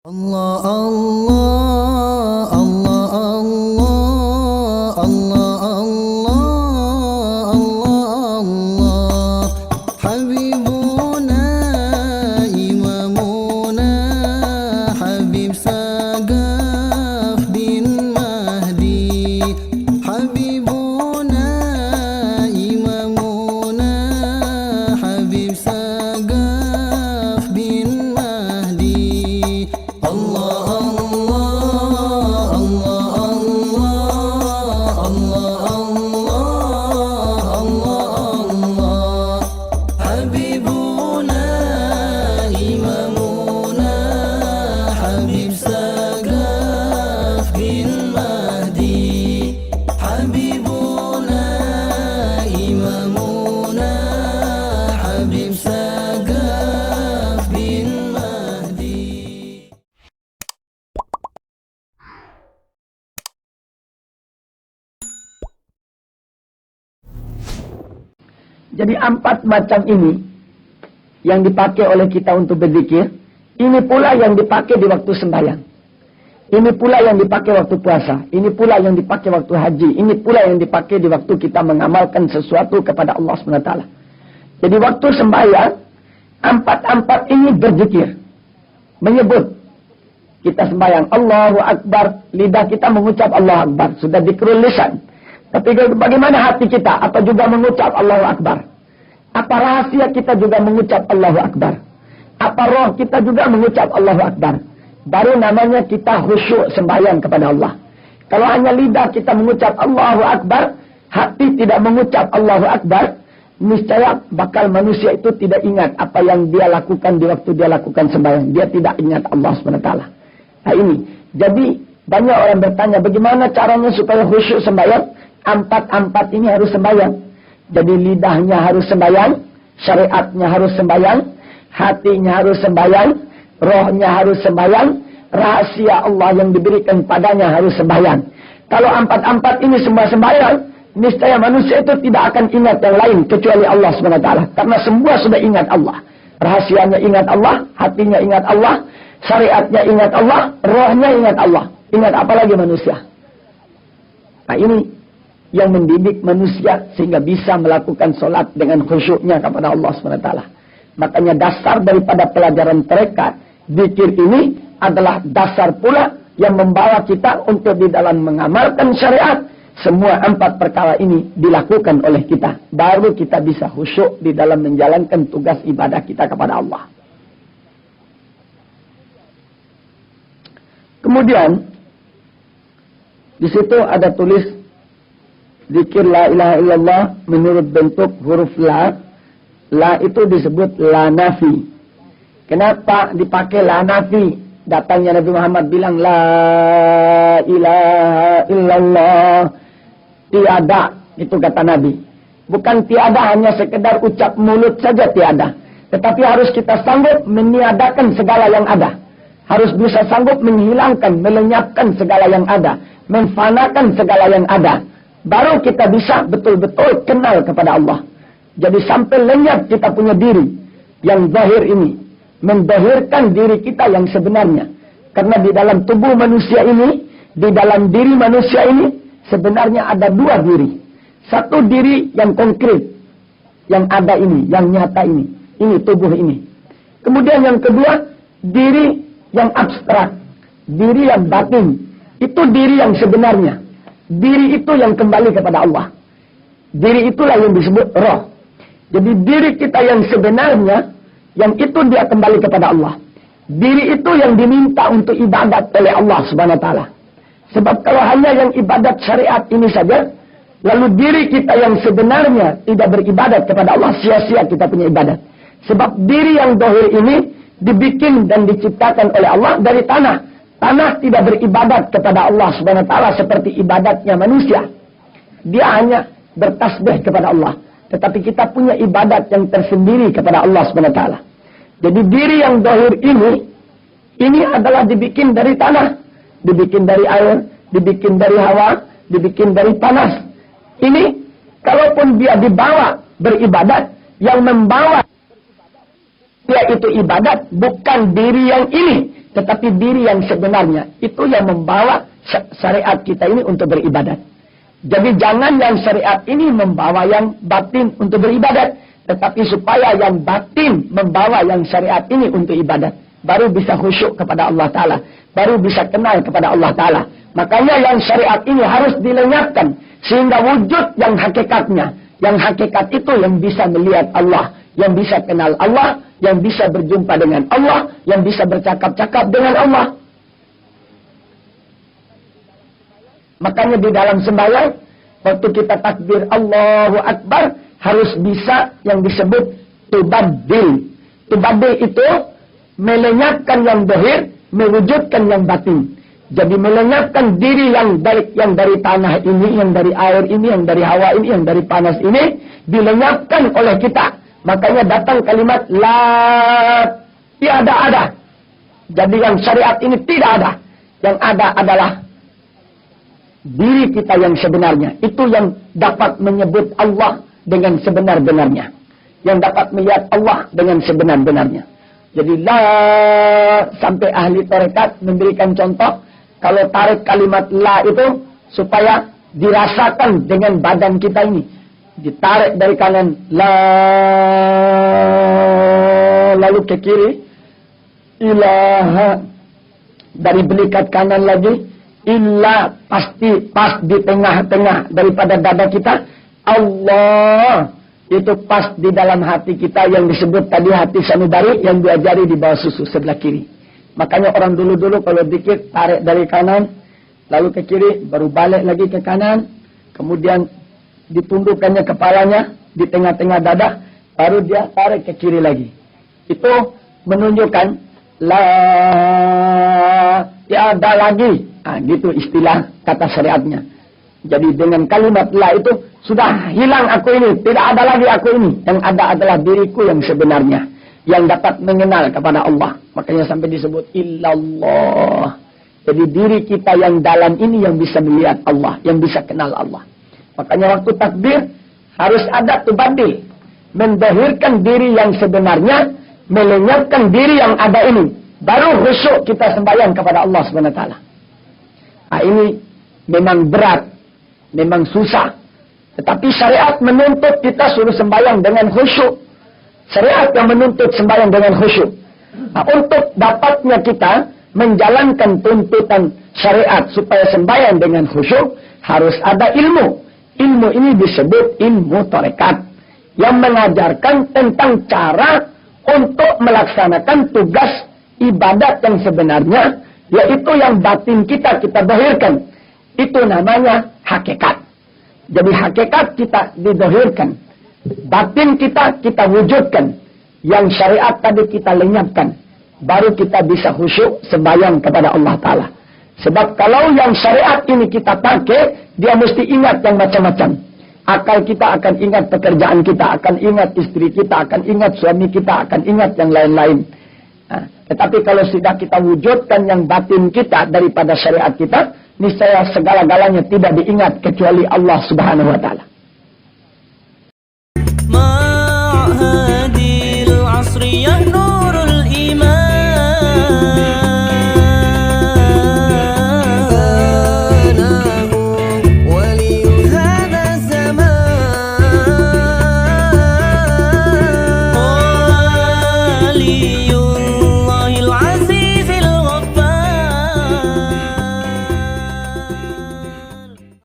Allah Allah Allah Allah Allah Allah Allah Allah Habibuna Imamuna Habib Sagaf bin Mahdi Habibuna Imamuna Habib Sagaf bin Mahdi Allah Allah Allah Allah Allah Allah Habibuna Imamuna Habib Sagaf bin Mahdi Habibuna Imamuna Habib Sagaf bin Mahdi. Jadi 4 macam ini yang dipakai oleh kita untuk berzikir, ini pula yang dipakai di waktu sembahyang. Ini pula yang dipakai waktu puasa, ini pula yang dipakai waktu haji, ini pula yang dipakai di waktu kita mengamalkan sesuatu kepada Allah SWT. Jadi waktu sembahyang, 4 ini berzikir, menyebut. Kita sembahyang Allahu Akbar, lidah kita mengucap Allahu Akbar, sudah dikrul lisan. Tapi bagaimana hati kita? Apa juga mengucap Allahu Akbar? Apa rahasia kita juga mengucap Allahu Akbar? Apa roh kita juga mengucap Allahu Akbar? Baru namanya kita khusyuk sembahyang kepada Allah. Kalau hanya lidah kita mengucap Allahu Akbar, hati tidak mengucap Allahu Akbar, niscaya bakal manusia itu tidak ingat apa yang dia lakukan di waktu dia lakukan sembahyang. Dia tidak ingat Allah SWT. Nah ini, jadi banyak orang bertanya bagaimana caranya supaya khusyuk sembahyang? 4 ini harus sembahyang. Jadi lidahnya harus sembahyang, syariatnya harus sembahyang, hatinya harus sembahyang, rohnya harus sembahyang, rahasia Allah yang diberikan padanya harus sembahyang. Kalau 4 ini semua sembahyang, niscaya manusia itu tidak akan ingat yang lain kecuali Allah SWT. Karena semua sudah ingat Allah. Rahasianya ingat Allah, hatinya ingat Allah, syariatnya ingat Allah, rohnya ingat Allah. Ingat apa lagi manusia? Nah ini yang mendidik manusia sehingga bisa melakukan sholat dengan khusyuknya kepada Allah SWT. Makanya dasar daripada pelajaran mereka, zikir ini adalah dasar pula yang membawa kita untuk di dalam mengamalkan syariat. Semua 4 perkara ini dilakukan oleh kita. Baru kita bisa khusyuk di dalam menjalankan tugas ibadah kita kepada Allah. Kemudian, di situ ada tulis zikir la ilaha illallah menurut bentuk huruf la. La itu disebut la nafi. Kenapa dipakai la nafi? Datangnya Nabi Muhammad bilang la ilaha illallah. Tiada, itu kata Nabi. Bukan tiada hanya sekedar ucap mulut saja tiada. Tetapi harus kita sanggup meniadakan segala yang ada. Harus bisa sanggup menghilangkan, melenyapkan segala yang ada. Menfanakan segala yang ada. Baru kita bisa betul-betul kenal kepada Allah. Jadi sampai lenyap kita punya diri yang zahir ini. Mendahirkan diri kita yang sebenarnya. Karena di dalam tubuh manusia ini, di dalam diri manusia ini, sebenarnya ada 2 diri. Satu diri yang konkret, yang ada ini, yang nyata ini. Ini tubuh ini. Kemudian yang kedua, diri yang abstrak. Diri yang batin. Itu diri yang sebenarnya. Diri itu yang kembali kepada Allah. Diri itulah yang disebut roh. Jadi diri kita yang sebenarnya, yang itu dia kembali kepada Allah. Diri itu yang diminta untuk ibadat oleh Allah SWT. Sebab kalau hanya yang ibadat syariat ini saja, lalu diri kita yang sebenarnya tidak beribadat kepada Allah, sia-sia kita punya ibadat. Sebab diri yang dohir ini dibikin dan diciptakan oleh Allah dari tanah. Tanah tidak beribadat kepada Allah SWT seperti ibadatnya manusia. Dia hanya bertasbih kepada Allah. Tetapi kita punya ibadat yang tersendiri kepada Allah SWT. Jadi diri yang dohir ini adalah dibikin dari tanah. Dibikin dari air, dibikin dari hawa, dibikin dari panas. Ini, kalaupun dia dibawa beribadat, yang membawa dia itu ibadat bukan diri yang ini, Tetapi diri yang sebenarnya itu yang membawa syariat kita ini untuk beribadat. Jadi jangan yang syariat ini membawa yang batin untuk beribadat. Tetapi supaya yang batin membawa yang syariat ini untuk ibadat. Baru bisa khusyuk kepada Allah Ta'ala. Baru bisa kenal kepada Allah Ta'ala. Makanya yang syariat ini harus dilenyapkan. Sehingga wujud yang hakikatnya. Yang hakikat itu yang bisa melihat Allah. Yang bisa kenal Allah. Yang bisa berjumpa dengan Allah. Yang bisa bercakap-cakap dengan Allah. Makanya di dalam sembahyang, waktu kita takbir Allahu Akbar, harus bisa yang disebut tubadil. Tubadil itu melenyapkan yang zahir, mewujudkan yang batin. Jadi melenyapkan diri yang dari tanah ini, yang dari air ini, yang dari hawa ini, yang dari panas ini, dilenyapkan oleh kita. Makanya datang kalimat la tiada ada. Jadi yang syariat ini tidak ada. Yang ada adalah diri kita yang sebenarnya. Itu yang dapat menyebut Allah dengan sebenar-benarnya. Yang dapat melihat Allah dengan sebenar-benarnya. Jadi la, sampai ahli tarekat memberikan contoh. Kalau tarik kalimat la itu supaya dirasakan dengan badan kita ini. Ditarik dari kanan la, lalu ke kiri ilaha, dari belikat kanan lagi illa, pasti pas di tengah-tengah daripada dada kita. Allah, itu pas di dalam hati kita yang disebut tadi hati sanubari yang diajari di bawah susu sebelah kiri. Makanya orang dulu-dulu kalau dikit tarik dari kanan, lalu ke kiri, baru balik lagi ke kanan, kemudian ditundukkannya kepalanya di tengah-tengah dada, baru dia tarik ke kiri lagi. Itu menunjukkan la tiada lagi. Nah, gitu istilah kata syariatnya. Jadi dengan kalimat la itu sudah hilang aku ini, tidak ada lagi aku ini. Yang ada adalah diriku yang sebenarnya, yang dapat mengenal kepada Allah. Makanya sampai disebut illallah. Jadi diri kita yang dalam ini yang bisa melihat Allah, yang bisa kenal Allah. Makanya waktu takbir harus ada tubadil, mendahirkan diri yang sebenarnya, melenyapkan diri yang ada ini. Baru khusyuk kita sembahyang kepada Allah SWT. Nah, ini memang berat, memang susah. Tetapi syariat menuntut kita suruh sembahyang dengan khusyuk. Syariat yang menuntut sembahyang dengan khusyuk. Nah, untuk dapatnya kita menjalankan tuntutan syariat supaya sembahyang dengan khusyuk, harus ada ilmu. Ilmu ini disebut ilmu tarekat, yang mengajarkan tentang cara untuk melaksanakan tugas ibadat yang sebenarnya, yaitu yang batin kita zahirkan. Itu namanya hakikat. Jadi hakikat kita dizahirkan, batin kita wujudkan, yang syariat tadi kita lenyapkan, baru kita bisa khusyuk sembahyang kepada Allah Ta'ala. Sebab kalau yang syariat ini kita pakai, dia mesti ingat yang macam-macam. Akal kita akan ingat pekerjaan kita, akan ingat istri kita, akan ingat suami kita, akan ingat yang lain-lain. Nah, tetapi kalau sudah kita wujudkan yang batin kita daripada syariat kita, niscaya segala-galanya tidak diingat kecuali Allah Subhanahu wa Ta'ala.